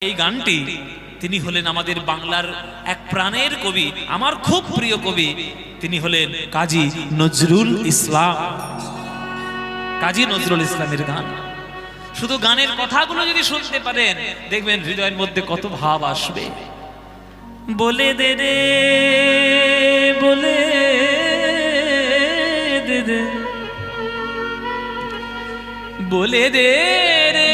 এই গানটি তিনি হলেন আমাদের বাংলার এক প্রাণের কবি, আমার খুব প্রিয় কবি। তিনি হলেন কাজী নজরুল ইসলাম। কাজী নজরুল ইসলামের গান, শুধু গানের কথাগুলো যদি শুনতে পারেন দেখবেন হৃদয়ের মধ্যে কত ভাব আসবে। বলে দে রে, বলে দে রে, বলে দে রে,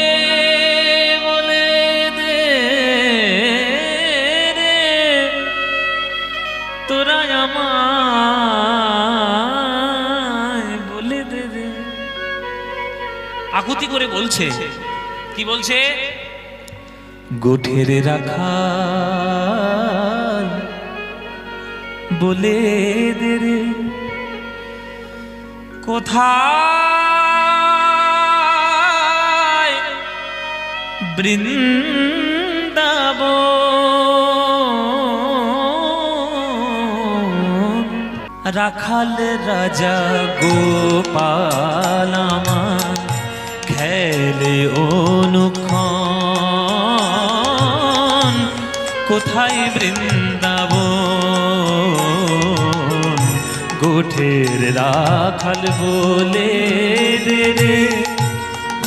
তোরা আমায় বলে দে রে। আকুতি করে বলছে, কি বলছে? গোঠের রাখাল বলে দে রে, কোথায় বৃন্দাবন, রাখাল রাজা গোপাল আমার খেলে অনুক্ষণ, কোথায় বৃন্দাবন, গোঠের রাখাল বলে দে রে,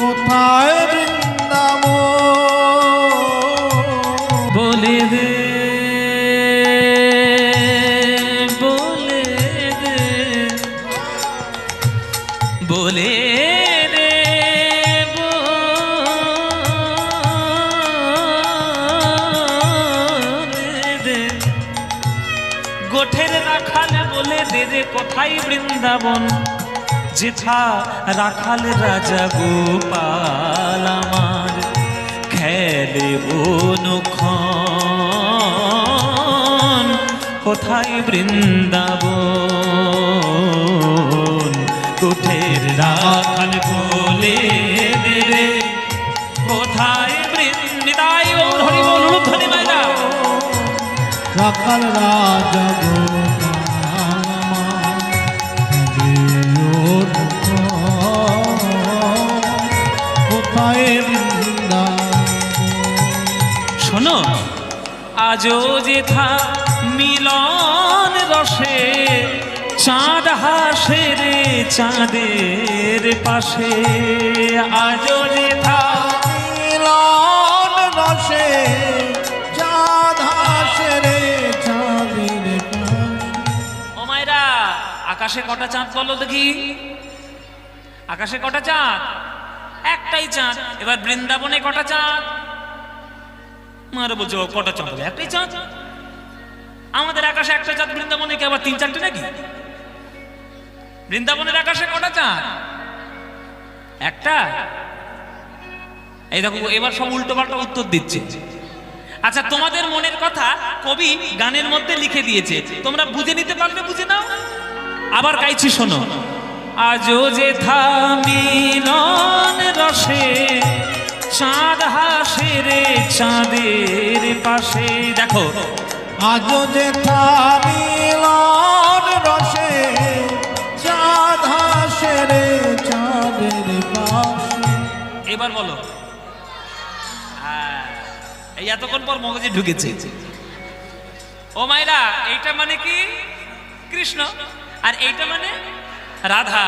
কোথায় বৃন্দাবন, বলে দে, বলে দে, বলে দে, বলে দে, গোঠের রাখাল বলে দে রে, কোথায় বৃন্দাবন, যেথা রাখাল রাজা গোপাল আমার খেলে অনুক্ষণ, কোথায় বৃন্দাবন, গোঠের রাখাল বলে দে রে, কোথায় বৃন্দাই ও হরি বল ধ্বনি মাইরা, রাখাল রাজা কোথায় শোনো, আজও যেথা মিলন রসে চাঁদ হাসে রে চাঁদের পাশে, আজও যেথা মিলন রসে চাঁদ হাসে রে চাঁদের পাশে। ও মায়েরা, আকাশে কটা চাঁদ বলো দেখি, আকাশে কটা চাঁদ? একটাই চাঁদ। এবার বৃন্দাবনে কটা চাঁদ? মারা বলছো কটা চাঁদ? একটাই চাঁদ। আমাদের আকাশে একটা চাঁদ, বৃন্দাবনে কি আবার তিন চারটে নাকি? বৃন্দাবনের আকাশে কটা চাঁদ? একটা। এই দেখো এবার সব উল্টো পাল্টা উত্তর দিচ্ছে। আচ্ছা, তোমাদের মনের কথা কবি গানের মধ্যে লিখে দিয়েছে, তোমরা বুঝে নিতে পারলে বুঝে নাও। আবার গাইছি শোনো, আজও যেথা মিলন রসে চাঁদ হাসে রে চাঁদের পাশে। দেখো, আজও যেথা মিলন রসে চাঁদ হাসে রে চাঁদের পাশে। এবার বলো। এই এতক্ষণ পর মগজে ঢুকেছে। ও মাইরা, এইটা মানে কি? কৃষ্ণ। আর এইটা মানে রাধা।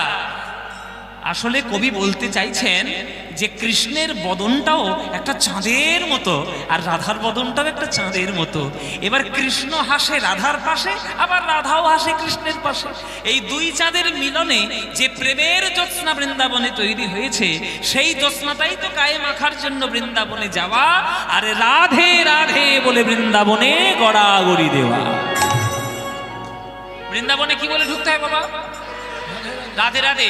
আসলে কবি বলতে চাইছেন যে কৃষ্ণের বদনটাও একটা চাঁদের মতো, আর রাধার বদনটাও একটা চাঁদের মতো। এবার কৃষ্ণ হাসে রাধার পাশে, আবার রাধাও হাসে কৃষ্ণের পাশে। এই দুই চাঁদের মিলনে যে প্রেমের জ্যোৎস্না বৃন্দাবনে তৈরি হয়েছে, সেই জ্যোৎস্নাটাই তো গায়ে মাখার জন্য বৃন্দাবনে যাওয়া, আর রাধে রাধে বলে বৃন্দাবনে গড়াগড়ি দেওয়া। বৃন্দাবনে কি বলে ঢুকতে হয় বাবা? রাধে রাধে।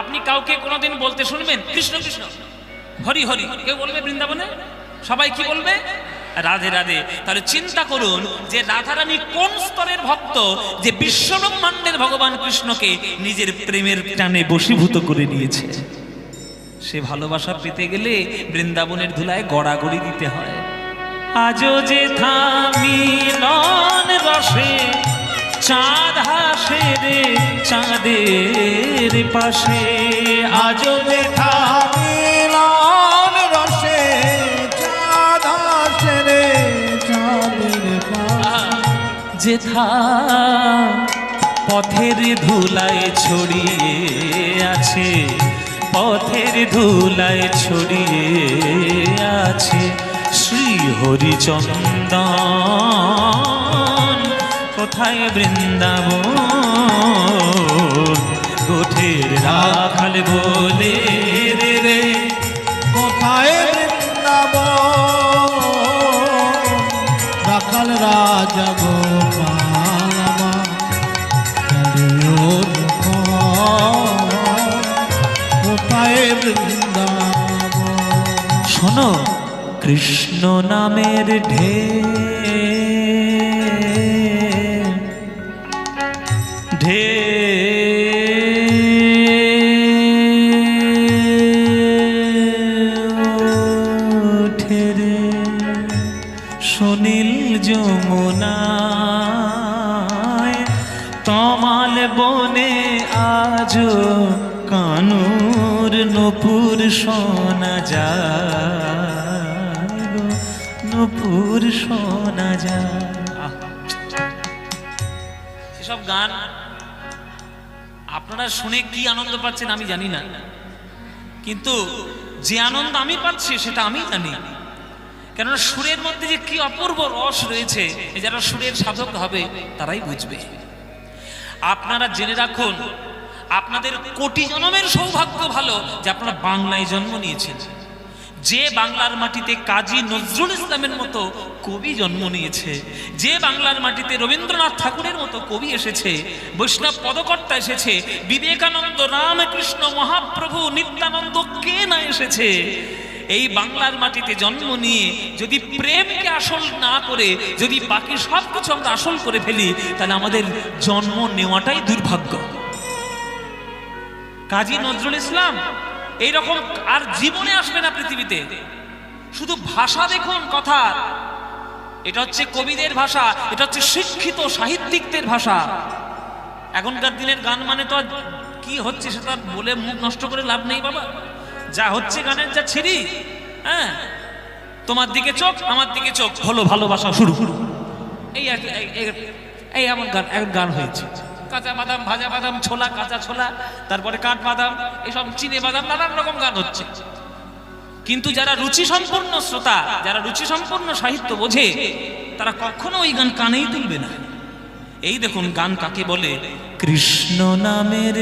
আপনি কাউকে কোনোদিন বলতে শুনবেন কৃষ্ণ কৃষ্ণ, হরি হরি? কেউ বলবে বৃন্দাবনে? সবাই কি বলবে? রাধে রাধে। তাহলে চিন্তা করুন যে রাধারানী কোন স্তরের ভক্ত, যে বিশ্বব্রহ্মাণ্ডের ভগবান কৃষ্ণকে নিজের প্রেমের টানে বশীভূত করে নিয়েছে। সে ভালোবাসা পেতে গেলে বৃন্দাবনের ধুলায় গড়াগড়ি দিতে হয়। আজও যেথা মিলন রসে চাঁদ হাসে রে চাঁদের পাশে, আজও দেখা মিলন রসে চাঁদ যেথা পথের ধুলায় ছড়িয়ে আছে, পথের ধুলায় ছড়িয়ে আছে শ্রী হরিচন্দন। কোথায় বৃন্দাবন গোঠের রাখাল বলে রে রে, কোথায় বৃন্দাবন রাখাল রাজা গোপাল আমার, কোথায় বৃন্দাবন। শোনো কৃষ্ণ নামের ঢেউ ওঠে রে সুনীল যমুনায়, তমাল বনে আজ কানুর নূপুর শোনা যায় গো, নূপুর শোনা যায়। সেসব গান আপনারা শুনে কি আনন্দ পাচ্ছেন আমি জানি না, কিন্তু যে আনন্দ আমি পাচ্ছি সেটা আমি জানি। কেননা সুরের মধ্যে যে কি অপূর্ব রস রয়েছে, যারা সুরের সাধক হবে তারাই বুঝবে। আপনারা জেনে রাখুন, আপনাদের কোটি জন্মের সৌভাগ্য ভালো যে আপনারা বাংলায় জন্ম নিয়েছেন। যে বাংলার মাটিতে কাজী নজরুল ইসলামের মতো কবি জন্ম নিয়েছে, যে বাংলার মাটিতে রবীন্দ্রনাথ ঠাকুরের মতো কবি এসেছে, বৈষ্ণব পদকর্তা এসেছে, বিবেকানন্দ, রামকৃষ্ণ, মহাপ্রভু, নিত্যানন্দ, কে না এসেছে। এই বাংলার মাটিতে জন্ম নিয়ে যদি প্রেমকে আসল না করে যদি বাকি সব কিছু আমরা আসল করে ফেলি, তাহলে আমাদের জন্ম নেওয়াটাই দুর্ভাগ্য। কাজী নজরুল ইসলাম এইরকম আর জীবনে আসবে না পৃথিবীতে। শুধু ভাষা দেখুন, কথা, এটা হচ্ছে কবিদের ভাষা, এটা হচ্ছে শিক্ষিত সাহিত্যিকদের ভাষা। এখনকার দিনের গান মানে তো কি হচ্ছে সেটা বলে মুখ নষ্ট করে লাভ নেই বাবা। যা হচ্ছে গানের যা ছিরি, হ্যাঁ, তোমার দিকে চোখ আমার দিকে চোখ, হলো ভালোবাসা শুরু, এই আর এই এমন গান এখন গান হয়েছে। কাঁচা বাদাম, ভাজা বাদাম, ছোলা, কাঁচা ছোলা, তারপরে কাঠ বাদাম, এসব চিনে বাদাম, নানান রকম গান হচ্ছে। কিন্তু যারা রুচি সম্পন্ন শ্রোতা, যারা রুচি সম্পন্ন সাহিত্য বোঝে, তারা কখনো ওই গান কানেই তুলবে না। এই দেখুন গান কাকে বলে, কৃষ্ণ নামের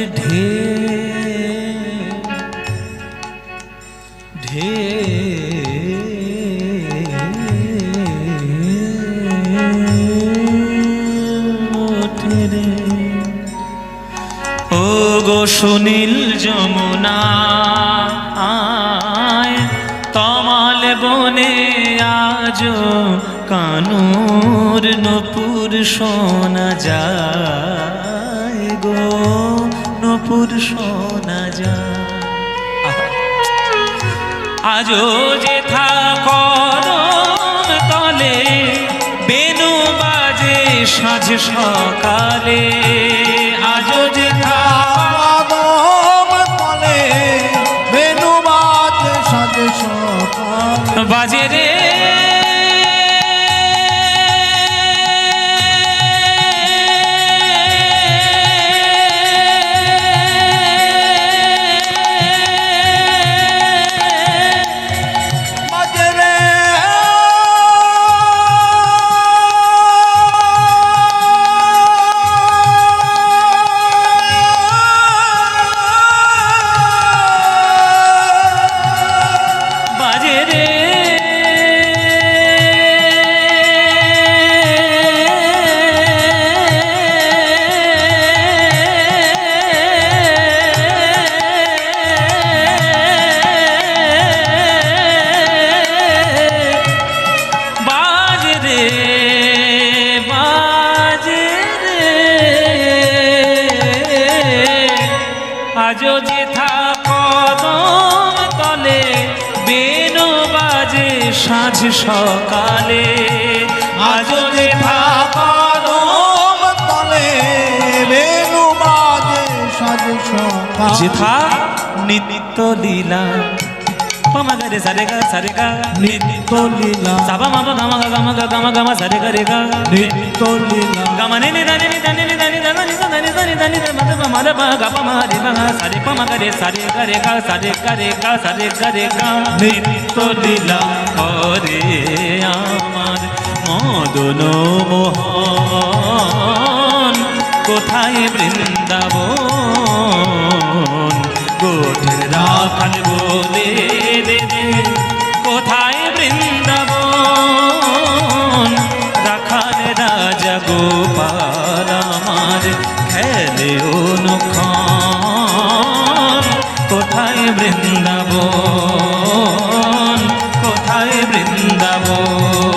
ওঠে রে ও গো সুনীল যমুনা, তমাল বনে আজ কানুর নূপুর শোনা যায় গো, নূপুর শোনা যায়। আজো যেথা কদম তলে বেনু বাজে সাঁঝ সকালে, আজো যেথা কদম তলে বেনু বাজে সাঁঝ সকালে, বাজে রে আজো যেথা কদম তলে বেনু বাজে সাঁঝ সকালে, আজো যেথা কদম তলে বেনু বাজে সাঁঝ সকালে, যেথা নিত্য লীলা pama ga re sa re ga নিত্য লীলা sa ba ma ba ga ma ga sa re ga নিত্য লীলা ga ma ni ni da ni ni da ni ni da ni da ni da ni da ni da ni da ma da ma da ba ga pa ma re ba sa re pa ma ga re sa re ga re ga sa re ga re ga sa re ga re ga নিত্য লীলা করে আমার মদন মোহন কোথায় বৃন্দাবন গোঠের রাখাল বলে দে দে কোথায় বৃন্দাবন রাখাল রাজা গোপাল আমার খেলে অনুক্ষণ কোথায় বৃন্দাবন কোথায় বৃন্দাবন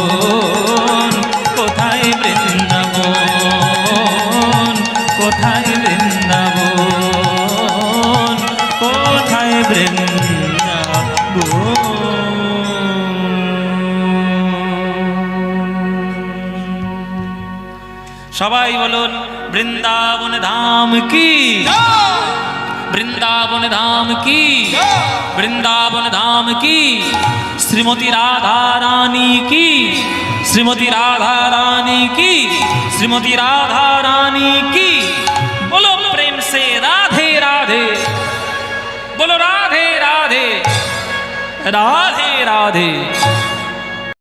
কোথায় বৃন্দাবন কোথায় বৃন্দাবন কোথায় বৃন্দাবন সবাই বলুন বৃন্দাবন ধাম কি বৃন্দাবন ধাম কি বৃন্দাবন ধাম কি শ্রীমতী রাধা রানী কি শ্রীমতী রাধা রানী কি শ্রীমতী রাধা রানী কি बोलो प्रेम से राधे राधे बोलो राधे राधे राधे राधे